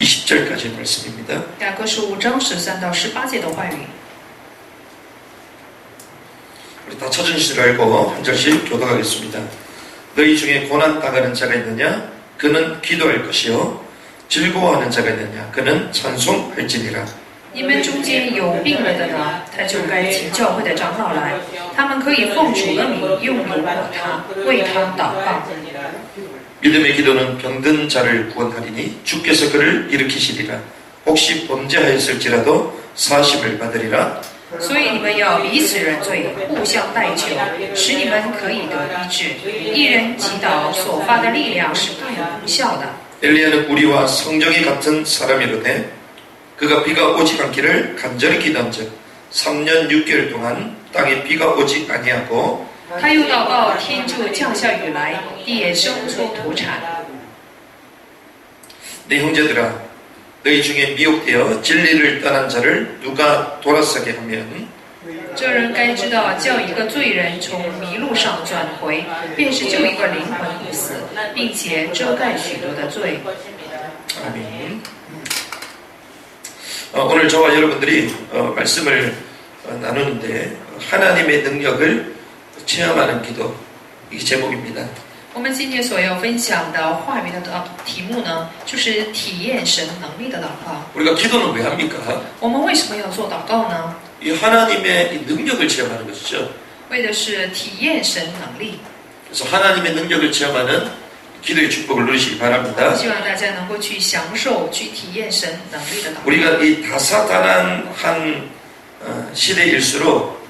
20절까지의 말씀입니다. 雅各书5章13到18节的话语。 우리 다 찾은 시를 알고 한 절씩 교독하겠습니다. 너희 중에 고난 당하는 자가 있느냐? 그는 기도할 것이요. 즐거워하는 자가 있느냐? 그는 찬송할지니라. 你们中间有病了的呢，他就该请教会的长老来，他们可以奉主的名用油抹他，为他祷告。 믿음의 기도는 병든 자를 구원하리니 주께서 그를 일으키시리라. 혹시 범죄하였을지라도 사심을 받으리라. 所以你们要彼此认罪，互相代求，使你们可以得医治。一人祈祷所发的力量是大有功效的。 엘리야는 우리와 성정이 같은 사람이로되 그가 비가 오지 않기를 간절히 기도한즉 3년 6개월 동안 땅에 비가 오지 아니하고 他又祷告天就降下雨来，地也生出土产。 내 형제들아 너희 중에 미혹되어 진리를 떠난 자를 누가 돌아서게 하면 这人该知道，叫一个罪人从迷路上转回，便是救一个灵魂不死，并且遮盖许多的罪。 아멘. 오늘 저와 여러분들이 말씀을 나누는데 하나님의 능력을 체험하는 기도 이게 제목입니다. 我们今天所要分享的话语的题目呢，就是体验神能力的祷告。 우리가 기도는 왜 합니까? 我们为什么要做祷告呢？ 이 하나님의 이 능력을 체험하는 것이죠. 为的是体验神能力。 그래서 하나님의 능력을 체험하는 기도의 축복을 누리시기 바랍니다. 希望大家能够去享受、去体验神能力的祷告。 우리가 이 다사다난한 시대일수록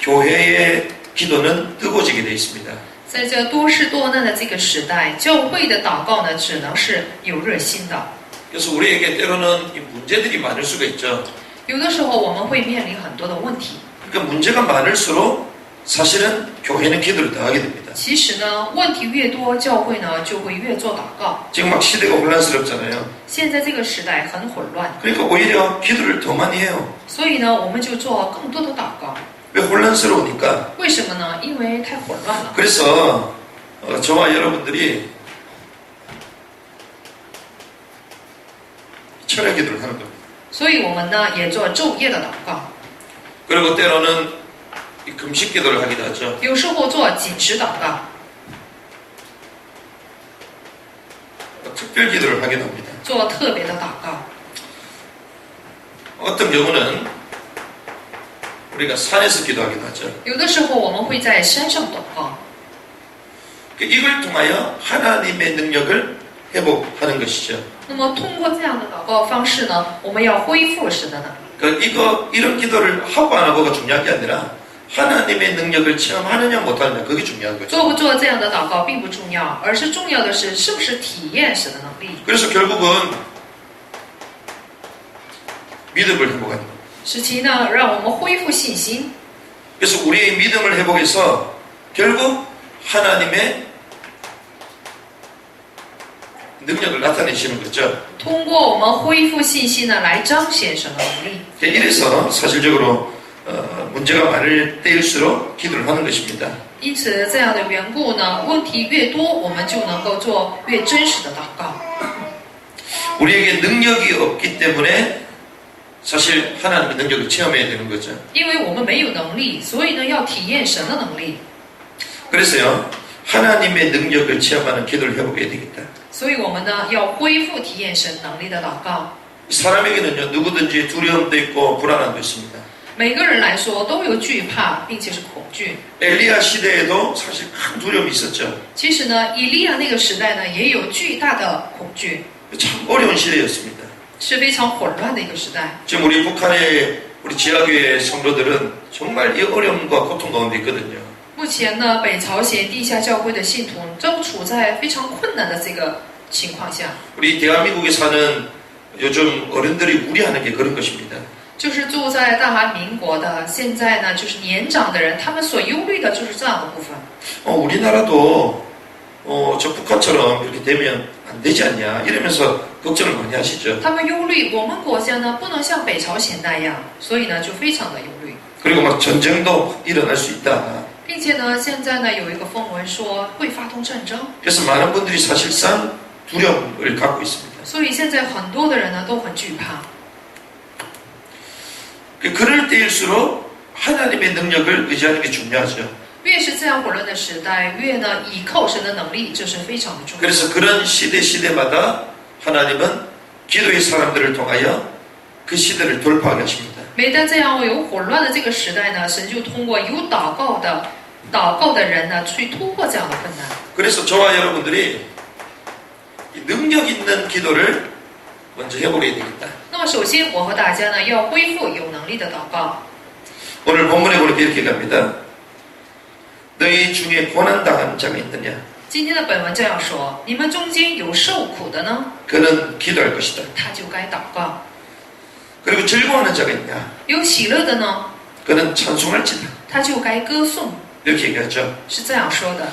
교회의 기도는 뜨거워지게 되어 있습니다. 在这多事多难的这个时代，教会的祷告呢，只能是有热心的。 그래서 우리에게 때로는 이 문제들이 많을 수가 있죠. 有的时候我们会面临很多的问题。 그러니까 문제가 많을수록 사실은 교회는 기도를 더 하게 됩니다. 其实呢，问题越多，教会呢就会越做祷告。 지금 막 시대가 혼란스럽잖아요. 现在这个时代很混乱， 그러니까 오히려 기도를 더 많이 해요. 所以呢，我们就做更多的祷告。 왜 혼란스러우니까? 为什么呢？因为太混乱了。 그래서 저와 여러분들이 철야 기도를 하는 겁니다. 所以我们呢也做昼夜的祷告， 그리고 때로는 이 금식 기도를 하기도 하죠. 有时候做禁食祷告， 특별 기도를 하기도 합니다. 做特别的祷告。 어떤 경우는 우리가 산에서 기도하기도 하죠. 有的时候我们会在山上祷告， 이걸 통하여 하나님의 능력을 회복하는 것이죠. 那么通过这样的祷告方式呢，我们要恢复神的能力。 이런 기도를 하고 안 하고가 중요한 게 아니라 하나님의 능력을 체험하느냐 못하느냐 그게 중요한 거죠. 做不做这样的祷告并不重要，而是重要的是是不是体验神的能力。 그래서 결국은 믿음을 회복하는 거예요. 使其呢让我们恢复信心。 그래서 우리의 믿음을 회복해서 결국 하나님의 능력을 나타내시는 거죠. 通过我们恢复信心呢，来彰显神的能力。 이래서 사실적으로 문제가 많을 때일수록 기도를 하는 것입니다. 因此，这样的缘故呢，问题越多，我们就能够做越真实的祷告。 우리에게 능력이 없기 때문에 사실 하나님의 능력을 체험해야 되는 거죠. 因为我们没有能力，所以呢，要体验神的能力。 그래서요, 하나님의 능력을 체험하는 기도를 해보게 되겠다. 所以我们呢，要恢复体验神能力的祷告。 사람에게는요, 누구든지 두려움도 있고 불안함도 있습니다. 每个人来说都有惧怕，并且是恐惧。 엘리야 시대에도 사실 큰 두려움이 있었죠. 其实呢，以利亚那个时代呢，也有巨大的恐惧， 참 어려운 시대였습니다. 是非常混乱的一个时代。 지금 우리 북한의 우리 지하교회 성도들은 정말 이 어려움과 고통 가운데 있거든요. 目前呢，北朝鲜地下教会的信徒正处在非常困难的这个情况下。 우리 대한민국에 사는 요즘 어른들이 무리하는 게 그런 것입니다. 就是住在大韩民国的，现在呢，就是年长的人，他们所忧虑的就是这样的部分。 우리나라도 저 북한처럼 이렇게 되면 안 되지 않냐 이러면서 걱정을 많이 하시죠. 他们忧虑我们国家呢不能像北朝鲜那样，所以呢就非常的忧虑。 그리고 막 전쟁도 일어날 수 있다. 并且呢，现在呢有一个风闻说会发动战争， 그래서 많은 분들이 사실상 두려움을 갖고 있습니다. 所以现在很多的人呢都很惧怕。 그럴 때일수록 하나님의 능력을 의지하는 게 중요하죠. 越是这样混乱的时代，越呢倚靠神的能力，这是非常的重要。 그래서 그런 시대마다 하나님은 기도의 사람들을 통하여 그 시대를 돌파하게 하십니다. 每当这样有混乱的这个时代呢，神就通过有祷告的人呢，去突破这样的困难。 그래서 저와 여러분들이 이 능력 있는 기도를 먼저 해보게 되겠다. 那么首先，我和大家呢要恢复有能力的祷告。 오늘 본문에 보니까 이렇게 갑니다. 너희 중에 고난당한 자가 있느냐? 今天的本文这样说：你们中间有受苦的呢， 그는 기도할 것이다. 他就该祷告； 그리고 즐거워하는 자가 있냐? 有喜乐的呢， 그는 찬송할지다. 他就该歌颂。 이렇게 얘기하죠. 是这样说的。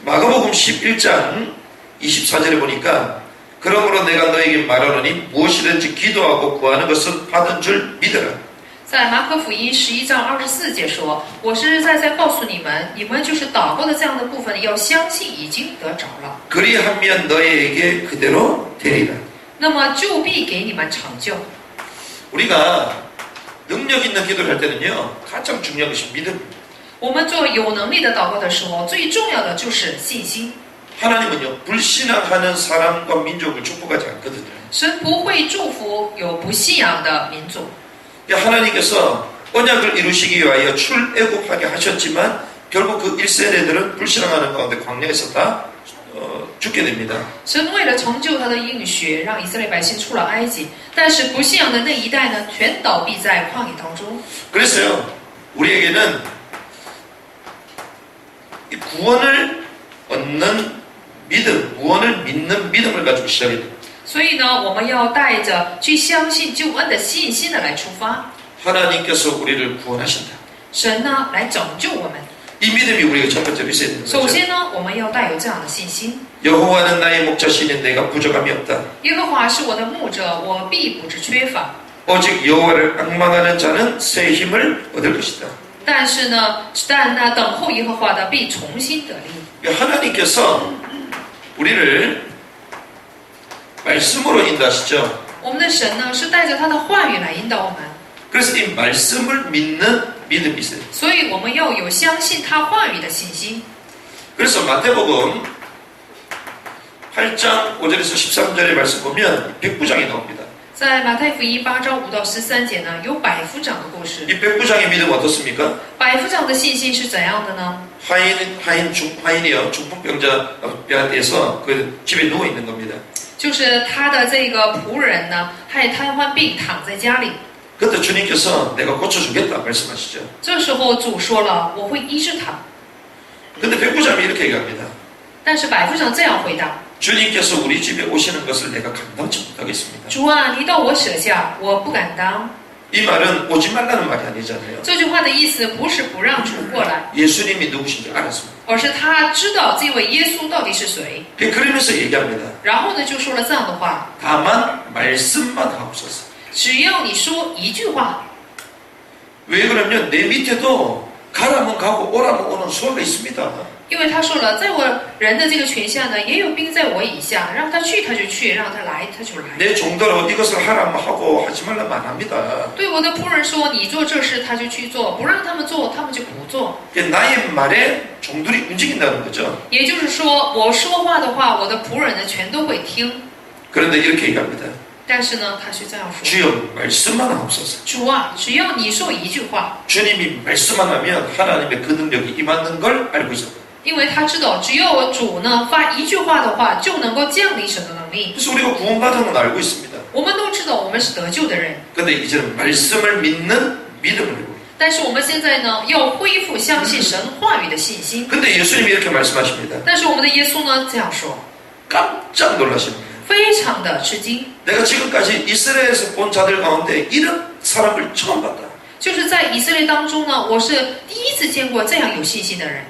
마가복음 11장 24절에 보니까 그러므로 내가 너에게 말하노니 무엇이든지 기도하고 구하는 것은 받은 줄 믿어라. 在马可福音11章24节说：“我实实在在告诉你们，你们就是祷告的这样的部分，要相信已经得着了， 그리하면 너희에게 그대로 되리라. 那么就必给你们成就。” 우리가 능력 있는 기도를 할 때는요, 가장 중요한 것이 믿음. 我们做有能力的祷告的时候，最重要的就是信心。 하나님은요, 불신앙하는 사람과 민족을 축복하지 않거든요. 神不会祝福有不信仰的民族。 하나님께서 언약을 이루시기 위하여 출애굽하게 하셨지만 결국 그 1세대들은 불신앙하는 가운데 광야에서 다 죽게 됩니다. 神为了成就他的应许，让以色列百姓出了埃及，但是不信仰的那一代呢，全倒闭在旷野当中。 그래서요, 우리에게는 이 구원을 얻는 믿음, 구원을 믿는 믿음을 가지고 시작해야 됩니다. 所以呢，我们要带着去相信救恩的信心的来出发。 하나님께서 우리를 구원하신다. 神呢来拯救我们。 이 믿음이 우리가 첫 번째로 있어야 되는 首 거죠. 先呢，我们要带有这样的信心。 여호와는 나의 목자시니 내가 부족함이 없다. 耶和华是我的牧者，我必不致缺乏。 오직 여호와를 앙망하는 자는 새 힘을 얻을 것이다. 但那等候耶和华的必重新得力。 하나님께서 우리를 말씀으로 인도하시죠. 我们的神呢是带着他的话语来引导我们， 그래서 이 말씀을 믿는 믿음이 있어요. 所以我们要有相信他话语的信心。 그래서 마태복음 8장 5절에서 13절의 말씀 보면 백부장이 나옵니다. 在马太福音8章5到13节呢，有百夫长的故事。 이 백부장의 믿음 어떻습니까? 百夫长的信心是怎样的呢？ 화인이요 중풍병자에서 그 집에 누워 있는 겁니다. 就是他的这个仆人呢，害瘫痪病躺在家里。 그때 주님께서 내가 고쳐주겠다 말씀하시죠. 这时候主说了，我会医治他。 근데 백부장이 이렇게 얘기합니다. 但是百夫长这样回答： 주님께서 우리 집에 오시는 것을 내가 감당치 못하겠습니다. 主啊，你到我舍下，我不敢当。 이 말은 오지 말라는 말이 아니잖아요. 这句话的意思不是不让主过来， 예수님이 누구신지 알았습니다. 而是他知道这位耶稣到底是谁。 그러면서 얘기합니다. 然后呢，就说了这样的话： 다만 말씀만 하옵소서. 只要你说一句话， 왜 그러면 내 밑에도 가라면 가고 오라면 오는 수하가 있습니다. 因为他说了，在我人的这个权下呢，也有兵在我以下，让他去他就去，让他来他就来。 내 종도로 이것을 하라면 하고 하지 말라면 안 합니다. 对我的仆人说，你做这事他就去做，不让他们做他们就不做。 나의 말에 종들이 움직인다는 거죠. 也就是说，我说话的话，我的仆人呢全都会听。 그런데 이렇게 얘기합니다. 但是呢，他是这样说： 주여 말씀만 하옵소서. 主啊，只要你说一句话， 주님이 말씀만 하면 하나님의 그 능력이 임하는 걸 알고 있었다. 因为他知道，只要我主呢发一句话的话，就能够降临神的能力。 그래서 우리가 구원받은 건 알고 있습니다. 我们都知道，我们是得救的人。 그런데 이제는 말씀을 믿는 믿음을 해요. 但是我们现在呢，要恢复相信神话语的信心。 근데 예수님이 이렇게 말씀하십니다. 但是我们的耶稣呢这样说， 깜짝 놀라십니다. 非常的吃惊。 내가 지금까지 이스라엘에서 본 자들 가운데 이런 사람을 처음 봤다. 就是在以色列当中呢，我是第一次见过这样有信心的人。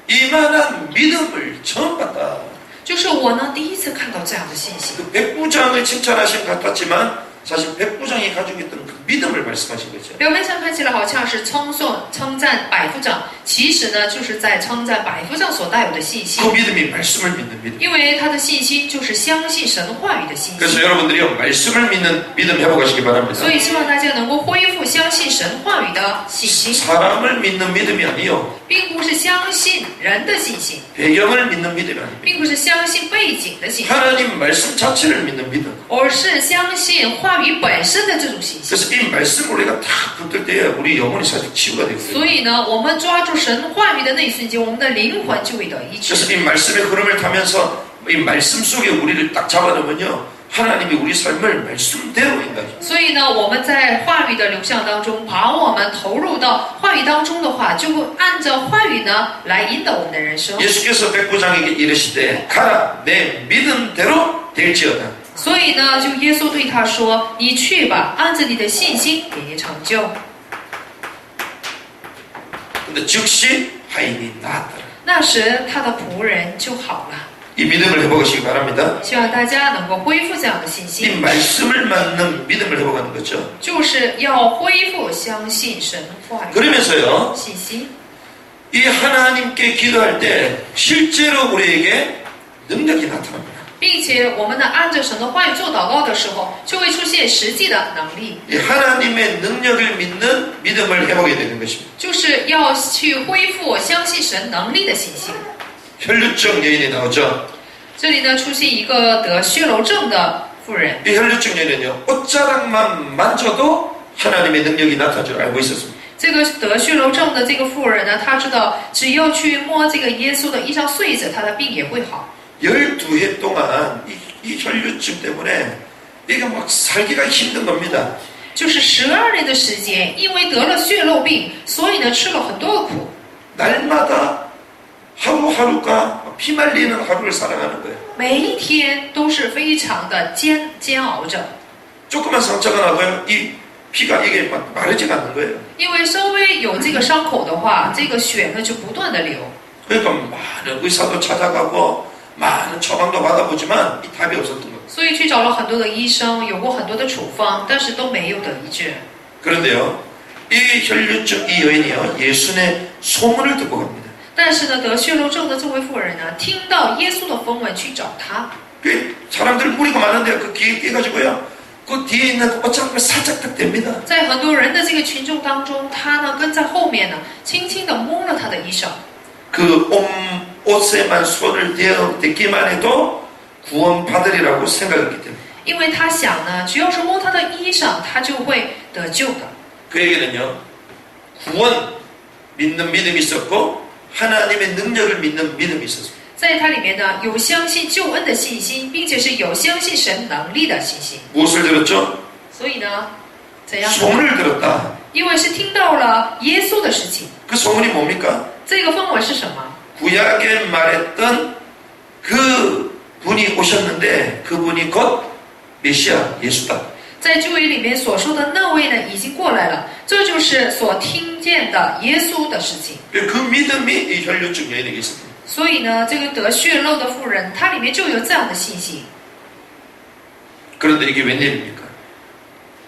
이만한 믿음을 처음 봤다. 就是我呢，第一次看到这样的信心。 그 백부장을 칭찬하신 것 같았지만 사실 백부장이 가지고 있던 그 믿음을 말씀하신 거죠. 表面上看起来好像是称赞百夫长，其实呢就是在称赞百夫长所带有的信心 그 ， 믿음이 말씀을 믿는 믿음. 因为他的信心就是相信神话语的信 그래서 心。 여러분들이요 말씀을 믿는 믿음 회복하시기 바랍니다. 所以希望大家能够恢复相信神话语的信心， 사람을 믿는 믿음이 아니요 并不是相信人的信心， 배경을 믿는 믿음이 아닙니다. 并不是相信背景的信心， 하나님 말씀 자체를 믿는 믿음. 而是相信话语本身的这种信心。 그래서 이 말씀을 우리가 탁 붙들 때 우리 영혼이 사실 치유가 되거든요. 所以呢，我们抓住神话语的那一瞬间，我们的灵魂就会得医治。 그래서 이 말씀의 흐름을 타면서 이 말씀 속에 우리를 딱 잡아놓으면요 하나님이 우리 삶을 말씀대로 인도하죠. 所以呢，我们在话语的流向当中，把我们投入到话语当中的话，就会按照话语呢来引导我们的人生。 예수께서 백부장에게 이르시되 가라 내 믿음대로 될지어다. 所以呢，就耶稣对他说：“你去吧，按着你的信心给你成就。 근데 즉시 하인이 나았더라. ”那时他的仆人就好了。 이 믿음을 회복하시기 바랍니다. 希望大家能够恢复这样的信 이 心， 말씀을 맞는 믿음을 회복하는 거죠. 就是要恢复相信神话语的 그러면서요 信心。 이 하나님께 기도할 때 실제로 우리에게 능력이 나타납니다. 并且我们呢，按着神的话语做祷告的时候，就会出现实际的能力， 이 하나님의 능력을 믿는 믿음을 회복해야 되는 것입니다. 就是要去恢复相信神能力的信心。 혈류증 여인이 나오죠. 这里呢，出现一个得血楼症的妇人， 이 혈류증 여인은요 옷자락만 만져도 하나님의 능력이 나타날 줄 알고 있었습니다. 这个得血楼症的这个妇人呢，她知道只要去摸这个耶稣的衣裳穗子，她的病也会好。 12해 동안 이 혈류증 때문에 이게 막 살기가 힘든 겁니다. 就是12年的时间，因为得了血漏病，所以呢吃了很多的苦， 날마다 하루하루가 피말리는 하루를 살아가는 거예요. 每一天都是非常的煎熬着。 조그만 상처가 나도요 이 피가 이게 막 마르지가 않는 거예요. 因为稍微有这个伤口的话，这个血呢就不断的流。 그러니까 많은 의사도 찾아가고 많은 처방도 받아보지만 이 답이 없었던 거예요. 所以去找了很多的医生，有过很多的处方，但是都没有得医治。 그런데요 이 혈류증 이 여인이요 예수의 소문을 듣고 갑니다. 但是呢，得血漏症的这位妇人呢，听到耶稣的风闻去找他， 그 사람들 무리가 많은데 그 뒤에 뛰어가지고요 그 뒤에 있는 그 옷장을 살짝 딱 댑니다. 在很多人的这个群众当中，他呢跟在后面呢，轻轻地摸了他的衣裳。 그 옷에만 손을 대기만 해도 구원 받으리라고 생각했기 때문에 因为他想呢，只要是摸他的衣裳，他就会得救的。 그에게는요 구원 믿는 믿음이 있었고 하나님의 능력을 믿는 믿음이 있었습니다. 在他里面呢，有相信救恩的信心，并且是有相信神能力的信心。 무엇을 들었죠? 所以呢，怎样呢？ 소문을 들었다. 因为是听到了耶稣的事情。 그 소문이 뭡니까? 这个风闻是什么？ 구약에 말했던 그 분이 오셨는데 그분이 곧 메시아 예수다. 在旧约里面所说的那位呢，已经过来了，这就是所听见的耶稣的事情。 그 믿음이 이 혈류증 여인에게 있었습니다. 所以呢，这个得血漏的妇人，她里面就有这样的信心。 그런데 이게 웬일입니까?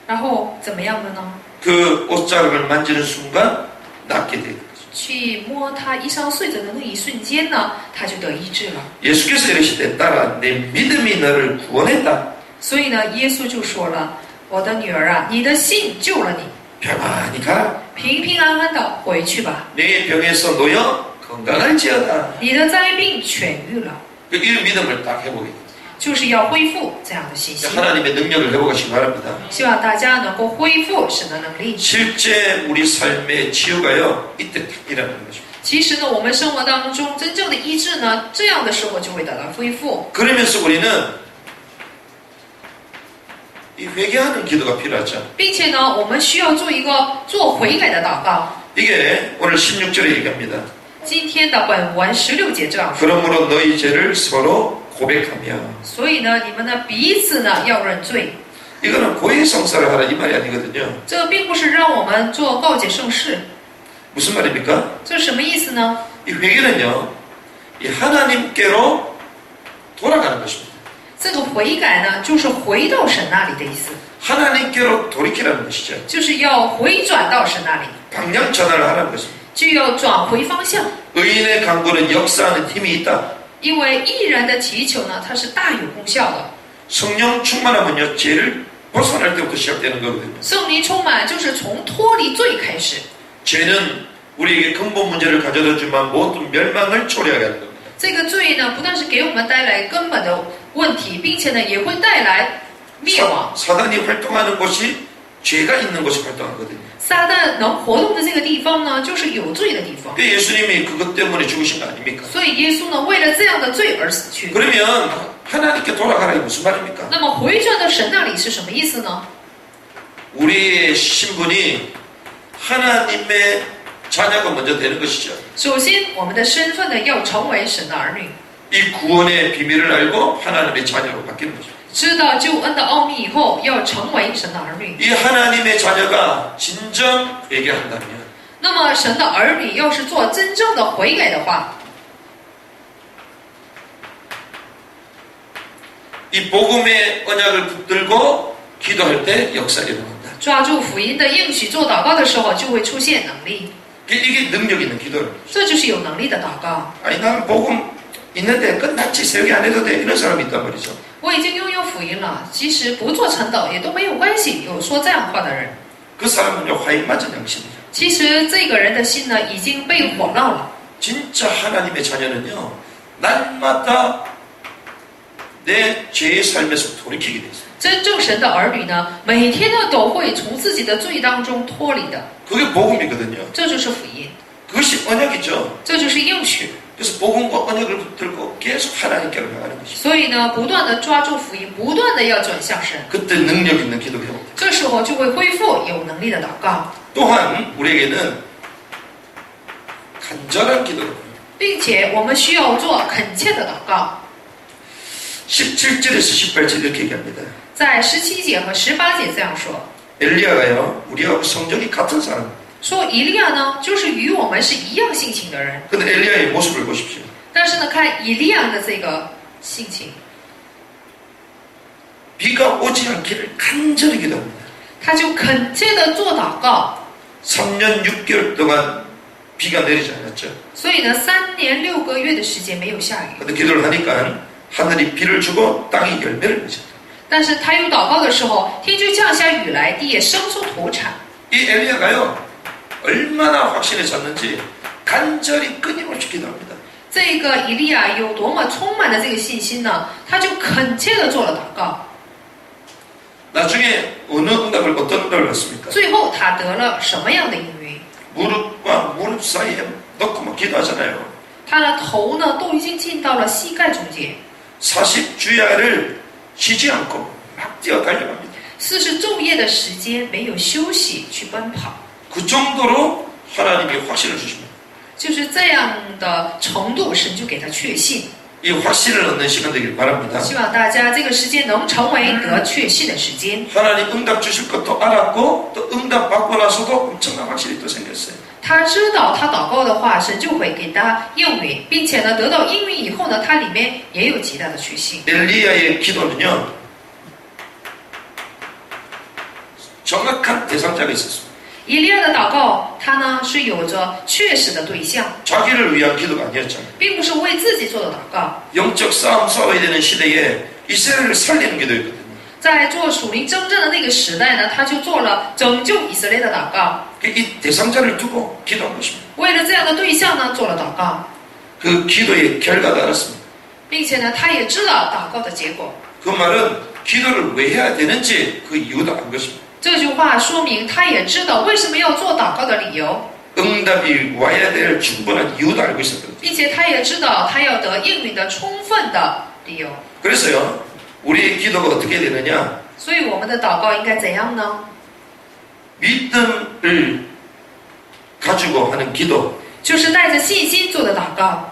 然后怎么样的呢？ 그 옷자락을 만지는 순간 낫게 되는 거죠. 去摸他衣裳穗子的那一瞬间呢，他就得医治了。 예수께서 이르시되 딸아 내 믿음이 너를 구원했다. 所以呢，耶稣就说了：“我的女儿啊，你的信救了你， 평안히 가라. 平平安安的回去吧， 내 병에서 놓여 건강할지어다. 你的灾病痊愈了。” 이 믿음을 딱 회복해. 就是要恢复这样的信心。 하나님의 능력을 회복하시기 바랍니다. 希望大家能够恢复神的能力。 실제 우리 삶의 치유가요 이때 딱 일어나는 것입니다. 其实呢，我们生活当中真正的医治呢，这样的时候就会得到恢复。 그러면서 우리는 이 회개하는 기도가 필요하죠. 并且呢，我们需要做悔改的祷告。 이게 오늘 16절에 얘기합니다. 今天的本文16节这样说。 그러므로 너희 죄를 서로 고백하며. 所以呢，你们呢彼此呢要认罪。 이거는 고해성사를 하라 이 말이 아니거든요. 这并不是让我们做告解圣事， 무슨 말입니까? 这是什么意思呢？ 이 회개는요 이 하나님께로 돌아가는 것입니다. 这个悔改呢，就是回到神那里的意思， 하나님께로 돌이키라는 것이죠. 就是要回转到神那里， 방향 전환을 하라는 것입니다. 就要转回方向。 의인의 간구는 역사하는 힘이 있다. 因为艺人的祈求呢，它是大有功效的。 성령 충만하면요, 죄를 벗어날 때부터 시작되는 거거든요. 圣灵充满就是从脱离罪开始， 죄는 우리에게 근본 문제를 가져다주지만 모든 멸망을 초래하게 하는 겁니다. 这个罪呢，不但是给我们带来根本的问题，并且呢，也会带来灭亡。 사단이 활동하는 곳이 죄가 있는 곳이 활동하거든요. 撒旦能活动的这个地方呢，就是有罪的地方。 그 예수님이 그것 때문에 죽으신 거 아닙니까? 所以耶稣呢，为了这样的罪而死去。 그러면 하나님께 돌아가라 이 무슨 말입니까? 那么回转到神那里是什么意思呢？ 우리의 신분이 하나님의 자녀가 먼저 되는 것이죠. 首先，我们的身份呢，要成为神的儿女， 이 구원의 비밀을 알고 하나님의 자녀로 바뀌는 거죠. 知道救恩的奥秘以后，要成为神的儿女。 이 하나님의 자녀가 진정 회개한다면 那么，神的儿女要是做真正的悔改的话， 이 복음의 언약을 붙들고 기도할 때 역사가 일어난다. 抓住福音的应许做祷告的时候，就会出现能力。 이게 능력 있는 기도를. 这就是有能力的祷告。 아니 나는 복음 있는데 끝났지 세우기 안 해도 돼 이런 사람이 있단 말이죠. 我已经拥有福音了，即使不做陈祷也都没有关系。有说这样话的人， 그 사람은요 화인 맞은 양심이죠. 其实这个人的心呢，已经被火烙了。 진짜 하나님의 자녀는요 날마다 내 죄의 삶에서 돌이키게 돼 있어요. 真正神的儿女呢，每天呢都会从自己的罪当中脱离的， 그게 복음이거든요. 这就是福音， 그것이 언약이죠. 这就是应许。 그래서 복음과 언약을 붙들고 계속 하나님께로 나가는 것이죠. 所以呢，不断的抓住福音，不断的要转向神， 그때 능력 있는 기도 회복. 这时候就会恢复有能力的祷告， 또한 우리에게는 간절한 기도를 并且我们需要做恳切的祷告。 17절에서 18절 이렇게 얘기합니다. 在17节和18节这样说， 엘리야가요 우리하고 성적이 같은 사람. 说以利亚呢，就是与我们是一样性情的人。 근데 엘리야의 모습을 보십시오. 但是呢，看以利亚的这个性情， 비가 오지 않기를 간절히 기도합니다. 他就恳切的做祷告。 3년 6개월 동안 비가 내리지 않았죠. 所以呢，3年6个月的时间没有下雨。 근데 기도를 하니까 하늘이 비를 주고 땅이 열매를 맺었다. 但是他有祷告的时候，天就降下雨来，地也生出土产。 이 엘리야가요 얼마나 확신에 찼는지 간절히 끊임없이 기도합니다. 这个以利亚有多么充满了这个信心呢？他就恳切的做了祷告。 나중에 어느 응답을 어떤 응답을 받습니까? 最后他得了什么样的应允？ 무릎과 무릎 사이에 넣고 막 기도하잖아요. 他的头呢都已经进到了膝盖中间， 40주야를 쉬지 않고 막 뛰어 달려갑니다. 40昼夜的时间没有休息去奔跑， 그 정도로 하나님이 확신을 주십니다. 就是这样的程度，神就给他确信。 이 확신을 얻는 시간 되길 바랍니다. 希望大家这个时间能成为得确信的时间。 하나님 응답 주실 것도 알았고 또 응답 받고 나서도 엄청난 확신이 또 생겼어요. 他知道他祷告的话，神就会给他应允，并且呢，得到应允以后呢，他里面也有极大的确信。 엘리야의 기도는요 정확한 대상자가 있었습니다. 以利亚的祷告，他呢是有着确实的对象， 자기를 위한 기도가 아니었잖아요. 并不是为自己做的祷告。 영적 싸움 싸워야 되는 시대에 이스라엘을 살리는 기도였거든요. 在做属灵征战的那个时代呢，他就做了拯救以色列的祷告。 이 대상자를 두고 기도한 것입니다. 为了这样的对象呢，做了祷告， 그 기도의 결과도 알았습니다. 并且呢，他也知道祷告的结果。 그 말은 기도를 왜 해야 되는지 그 이유도 안 것입니다. 这句话说明他也知道为什么要做祷告的理由， 응답이 와야 될 충분한 이유도 알고 있었거든요. 并且他也知道他要得应允的充分的理由。 그래서요, 우리의 기도가 어떻게 되느냐? 所以我们的祷告应该怎样呢？ 믿음을 가지고 하는 기도, 就是带着信心做的祷告，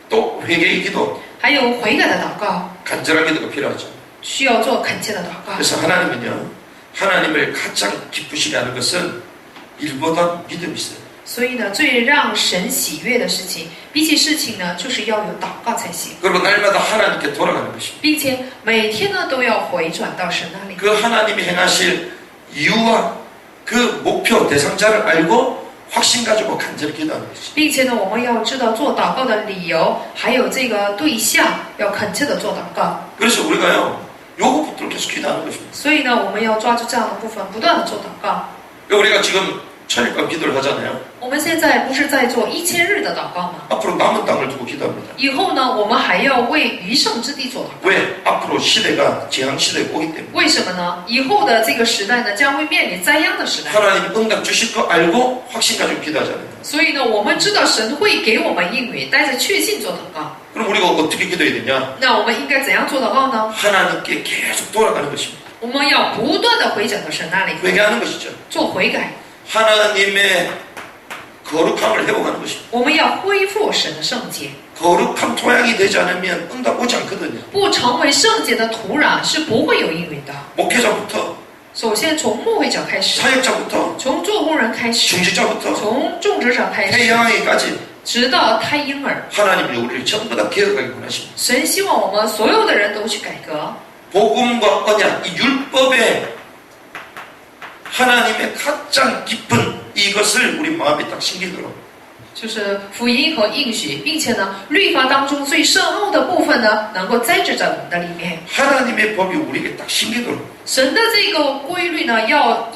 또 회개의 기도, 还有悔改的祷告， 간절한 기도가 필요하죠. 需要做恳切的祷告。 그래서 하나님은요, 하나님을 가장 기쁘시게 하는 것은 일보다 믿음이 있어요. 所以呢，最让神喜悦的事情，比起事情呢，就是要有祷告才行， 그리고 날마다 하나님께 돌아가는 것입니다. 并且每天呢都要回转到神那里。 그 하나님이 행하실 이유와 그 목표 대상자를 알고 확신 가지고 간절히 기도하는 것이죠. 并且呢，我们要知道做祷告的理由，还有这个对象，要恳切的做祷告。 그래서 우리가요, 요거부터 계속 기도하는 것입니다. 所以呢，我们要抓住这样的部分，不断的做祷告。 우리가 지금 천일밤 기도를 하잖아요. 我们现在不是在做1000日的祷告吗？ 앞으로 남은 땅을 두고 기도합니다. 以后呢，我们还要为余剩之地做祷告。 왜? 앞으로 시대가 재앙 시대에 오기 때문에. 为什么呢？以后的这个时代呢，将会面临灾殃的时代。 하나님 응답 주실 거 알고 확신 가지고 기도하잖아요. 所以呢，我们知道神会给我们应允，带着确信做祷告。 그럼 우리가 어떻게 기도해야 되냐? 那我们应该怎样做祷告呢？ 하나님께 계속 돌아가는 것입니다. 我们要不断的回转到神那里， 회개하는 것이죠. 做悔改。 하나님의 거룩함을 회복하는 것입니다. 我们要恢复神的圣洁。 거룩한 토양이 되지 않으면 응답 오지 않거든요. 不成为圣洁的土壤是不会有应允的。 목회자부터 首先从牧会者开始， 사역자부터 从做工人开始， 중직자부터 从种植者开始， 태양이까지 直到胎婴儿。 하나님이 우리를 전부 다 개혁하기 원하십니다. 神希望我们所有的人都去改革。 복음과 언약, 이 율법의 하나님의 가장 깊은 이것을 우리 마음에 딱 심기도록 就是福音和应许，并且呢，律法当中最深奥的部分呢，能够栽植在我们的里面。 하나님의 법이 우리에게 딱 심기도록 神的这个规律呢，要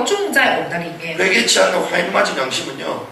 种在我们的里面。 회개치 않는 화인 맞은 양심은요,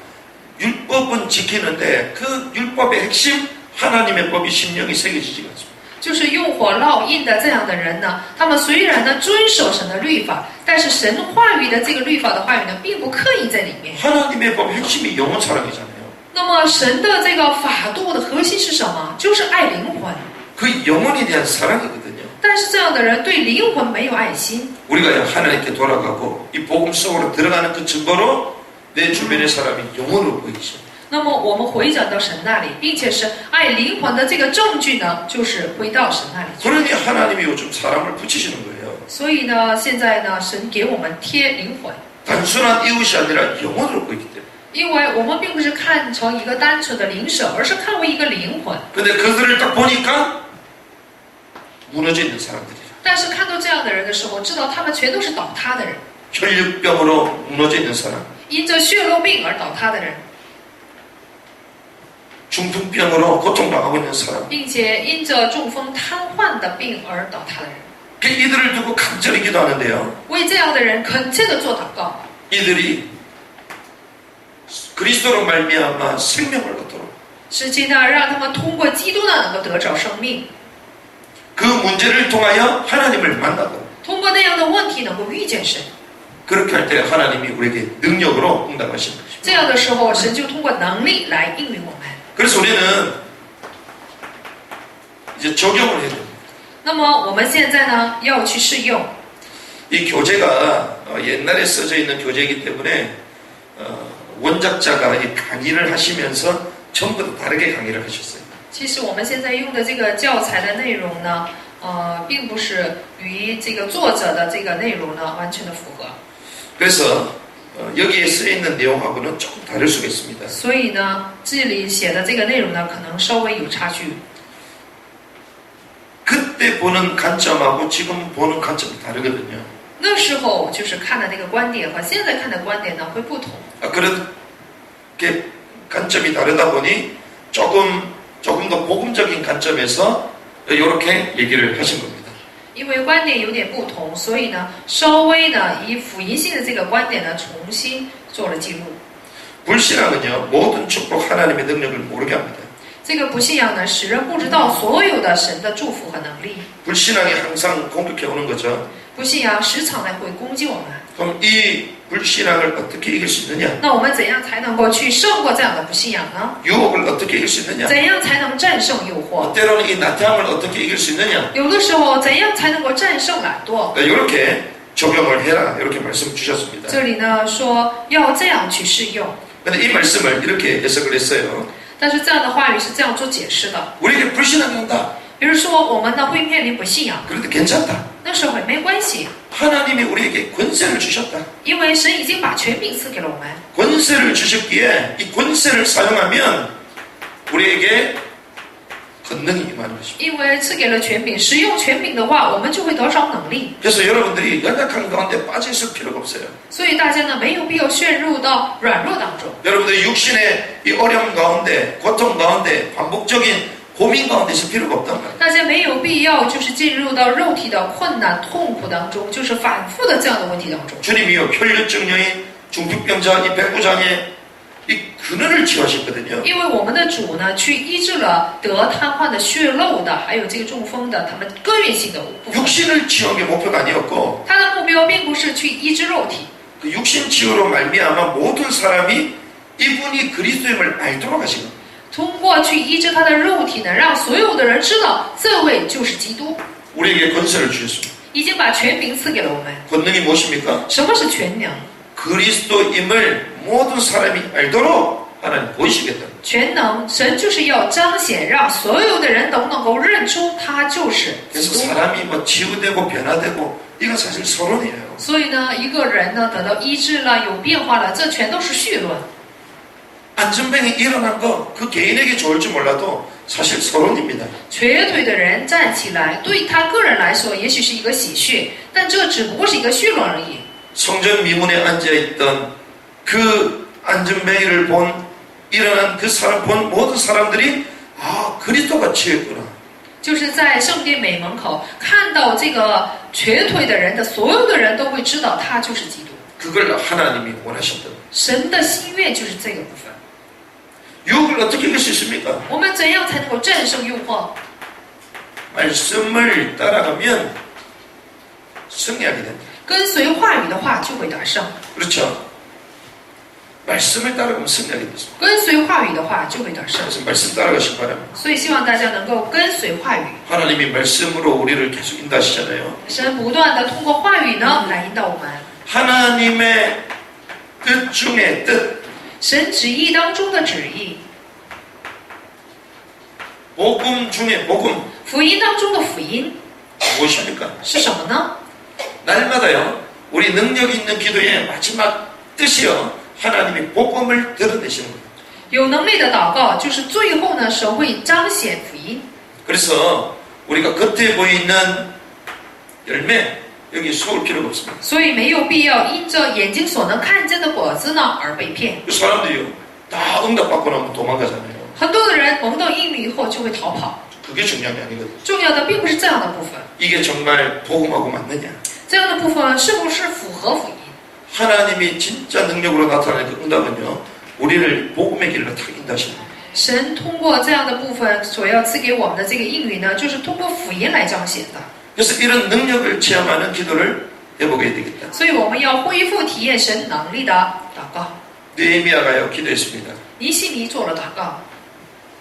율법은 지키는데 그 율법의 핵심 하나님의 법이 심령이 새겨지지가 않습니다. 就是用火烙印的这样的人呢，他们虽然呢遵守神的律法，但是神话语的这个律法的话语呢，并不刻意在里面。 하나님의 법 핵심이 영혼 사랑이잖아요. 那么神的这个法度的核心是什么？就是爱灵魂。 그 영혼에 대한 사랑이거든요. 但是这样的人对灵魂没有爱心。 우리가 하나님께 돌아가고 이 복음 속으로 들어가는 그 증거로 내 주변의 사람이 영혼으로 보이죠. 那么我们回转到神那里，并且是爱灵魂的这个证据呢，就是回到神那里去。 그러니 하나님이 요즘 사람을 붙이시는 거예요. 所以呢，现在呢，神给我们贴灵魂， 단순한 이웃이 아니라 영혼으로 보이기 때문에. 因为我们并不是看成一个单纯的灵舍，而是看为一个灵魂。 근데 그들을 딱 보니까 무너져 있는 사람들이라. 但是看到这样的人的时候，知道他们全都是倒塌的人， 혈육병으로 무너져 있는 사람, 因着血肉病而倒塌的人， 중풍병으로 고통당하고 있는 사람. 并且因着中风瘫痪的病而倒塌的人。 그 이들을 두고 간절히 기도하는데요. 为这样的人恳切的做祷告， 이들이 그리스도로 말미암아 생명을 얻도록 使其呢让他们通过基督呢能够得着生命， 그 문제를 통하여 하나님을 만나도록 通过那样的问题能够遇见神。 그렇게 할 때 하나님이 우리에게 능력으로 응답하시는 것입니다. 这样的时候，神就通过能力来应允我们。 그래서 우리는 이제 적용을 해야 됩니다. 那么我们现在呢要去试用。 이 교재가 옛날에 써져 있는 교재이기 때문에 원작자가 이 강의를 하시면서 전부 다 다르게 강의를 하셨어요. 其实我们现在用的这个教材的内容呢，并不是与这个作者的这个内容呢完全的符合。 그래서 여기에 쓰여 있는 내용하고는 조금 다를 수가 있습니다. 所以呢，这里写的这个内容呢，可能稍微有差距。 그때 보는 관점하고 지금 보는 관점이 다르거든요. 那时候就是看的那个观点和现在看的观点呢会不同。 그렇게 관점이 다르다 보니 조금 더 복음적인 관점에서 이렇게 얘기를 하신 겁니다. 因为观点有点不同，所以呢，稍微呢以福音性的这个观点呢重新做了记录。 불신앙은요, 모든 축복 하나님의 능력을 모르게 합니다. 这个不信仰呢，使人不知道所有的神的祝福和能力。 불신앙이 항상 공격해 오는 거죠. 不信仰时常来会攻击我们。 그럼 이 불신앙을 어떻게 이길 수 있느냐? 那我们怎样才能够去胜过这样的不信仰呢？ 유혹을 어떻게 이길 수 있느냐? 怎样才能战胜诱惑？ 때로는 이 나태함을 어떻게 이길 수 있느냐? 有的时候，怎样才能够战胜懒惰？ 이렇게 적용을 해라 이렇게 말씀 주셨습니다. 这里呢说要这样去适用， 근데 이 말씀을 이렇게 해석을 했어요. 但是这样的话语是这样做解释的。 우리에게 불신앙이 온다. 比如说，我们呢会面临不信仰， 그런데 괜찮다. 那社会没关系， 하나님이 우리에게 권세를 주셨다. 因为神已经把权柄赐给了我们。 권세를 주셨기에 이 권세를 사용하면 우리에게 권능이 임하는 것입니다. 因为赐给了权柄，使用权柄的话，我们就会得着能力。 그래서 여러분들이 연약한 가운데 빠져 있을 필요가 없어요. 所以大家呢没有必要陷入到软弱当中。 여러분들이 육신의 이 어려움 가운데, 고통 가운데, 반복적인 고민 가운데 있을 필요가 없단 말이에요. 大家没有必要就是进入到肉体的困难、痛苦当中，就是反复的这样的问题当中。 주님이요 혈류증 여인, 중풍병자, 이 배구장애 이 근원을 치유하셨거든요. 因为我们的主呢，去医治了得瘫痪的、血漏的，还有这个中风的，他们根源性的部分。 육신을 치유한 게 목표가 아니었고 他的目标并不是去医治肉体， 그 육신 치유로 말미암아 모든 사람이 이분이 그리스도임을 알도록 하신 겁니다. 通过去医治他的肉体呢，让所有的人知道这位就是基督， 우리에게 권세를 주셨습니다. 已经把权柄赐给了我们。 권능이 무엇입니까? 什么是权能？ 그리스도임을 모든 사람이 알도록 하나님 보이시겠다. 全能，神就是要彰显，让所有的人都能够认出他就是基 그래서 督。 사람이 뭐 치유되고 변화되고 이건 사실 서론이에요. 所以呢，一个人呢得到医治了，有变化了，这全都是绪论。 안전병이 일어난 거 그 개인에게 좋을지 몰라도 사실 서론입니다. 瘸腿的人站起来，对他个人来说也许是一个喜讯，但这只不过是一个绪论而已。 성전 미문에 앉아있던 그 안전뱅이를 본 일어난 그 사람 본 모든 사람들이 아 그리스도가 치유했구나. 就是在圣殿美门口看到这个瘸腿的人的所有的人都会知道他就是基督。 그걸 하나님이 원하셨다. 神的心愿就是这个部分。 유혹을 어떻게 이길 수 있습니까? 我们怎样才能够战胜诱惑？ 말씀을 따라가면 승리하게 됩니다. 跟随话语的话就会得胜， 그렇죠? 말씀을 따라가면 승리하게 됩니다. 跟随话语的话就会得胜。 그래서 말씀 따라가시기 바랍니다. 所以希望大家能够跟随话语， 하나님이 말씀으로 우리를 계속 인도하시잖아요. 神不断的通过话语呢来引导我们。 하나님의 뜻 중에 뜻, 神旨意当中的旨意， 복음 중에 복음 福音当中的福音 무엇입니까? 是什么呢？ 날마다요 우리 능력 있는 기도의 마지막 뜻이요 하나님이 복음을 드러내시는 거예요. 有能力的祷告就是最后呢，神会彰显福音。 그래서 우리가 겉에 보이는 열매 여기 속을 필요가 없습니다. 所以没有必要因着眼睛所能看见的果子呢而被骗。 그 사람들이요 다 응답받고 나면 도망가잖아요. 很多的人蒙到应允以后就会逃跑， 그게 중요한 게 아니거든요. 重要的并不是这样的部分， 이게 정말 복음하고 맞느냐? 这样的部分是不是符合福音？ 하나님이 진짜 능력으로 나타나는 그 응답은요 우리를 복음의 길로 탁 인도하시는 거예요. 神通过这样的部分所要赐给我们的这个应允呢，就是通过福音来彰显的。 그래서 이런 능력을 체험하는 기도를 해보게 되겠다. 所以我们要恢复体验神能力的祷告。 느헤미야가요 기도했습니다. 尼希米做了祷告，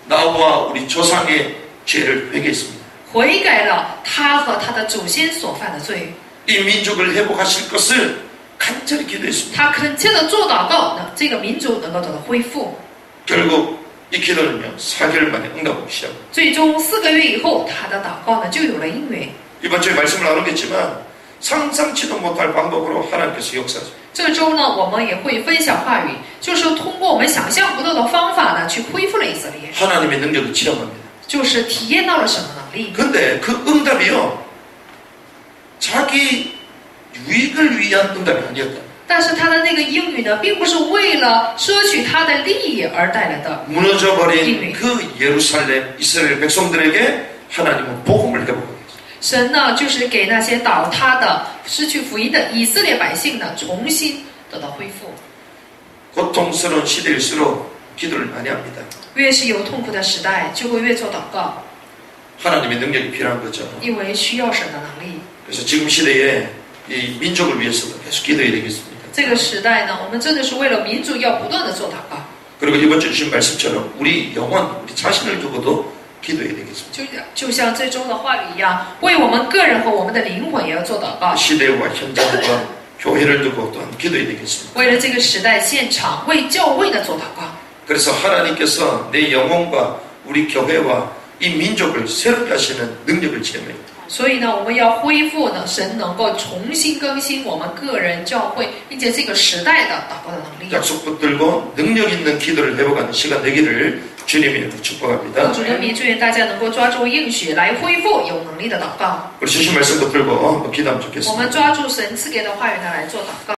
나와 우리 조상의 죄를 회개했습니다. 悔改了他和他的祖先所犯的罪。 이 민족을 회복하실 것을 간절히 기도했습니다. 他恳切的做祷告，呢，这个民族能够得到恢复。 결국 이 기도는요 4개월 만에 응답하기 시작합니다. 最终4个月以后，他的祷告呢就有了应允。 이번 주에 말씀을 나누겠지만 상상치도 못할 방법으로 하나님께서 역사하십니다. 这周呢，我们也会分享话语，就是通过我们想象不到的方法呢，去恢复了以色列， 하나님의 능력을 체험합니다. 就是体验到了什么能力。 근데 그 응답이요 자기 유익을 위한 응답이 아니었다. 但是他的那个应允呢，并不是为了摄取他的利益而带来的。 무너져버린 그 예루살렘 이스라엘 백성들에게 하나님은 복음을 회복합니다. 神呢，就是给那些倒塌的、失去福音的以色列百姓呢，重新得到恢复。 고통스러운 시대일수록 기도를 많이 합니다. 越是有痛苦的时代，就会越做祷告， 하나님의 능력이 필요한 거죠. 因为需要神的能力。 그래서 지금 시대에 이 민족을 위해서도 계속 기도해야 되겠습니다. 这个时代呢，我们真的是为了民族要不断的做祷告。 그리고 이번 주 주신 말씀처럼 우리 영혼, 우리 자신을 두고도 기도해야 되겠습니다. 就像这周的话语一样，为我们个人和我们的灵魂也要做祷告。 시대와 현장과 교회를 두고 또한 기도해야 되겠습니다. 为了这个时代现场，为教会的做祷告。 그래서 하나님께서 내 영혼과 우리 교회와 이 민족을 새롭게 하시는 능력을 체험해요. 所以呢，我们要恢复呢，神能够重新更新我们个人教会，并且这个时代的祷告的能力。 약속 붙들고 능력 있는 기도를 회복하는 시간 되기를 주님이 축복합니다. 主的名，祝愿大家能够抓住应许来恢复有能力的祷告。 우리 주신 말씀 붙들고 기도하면 我 좋겠습니다. 们抓住神赐给的话语呢来做祷告。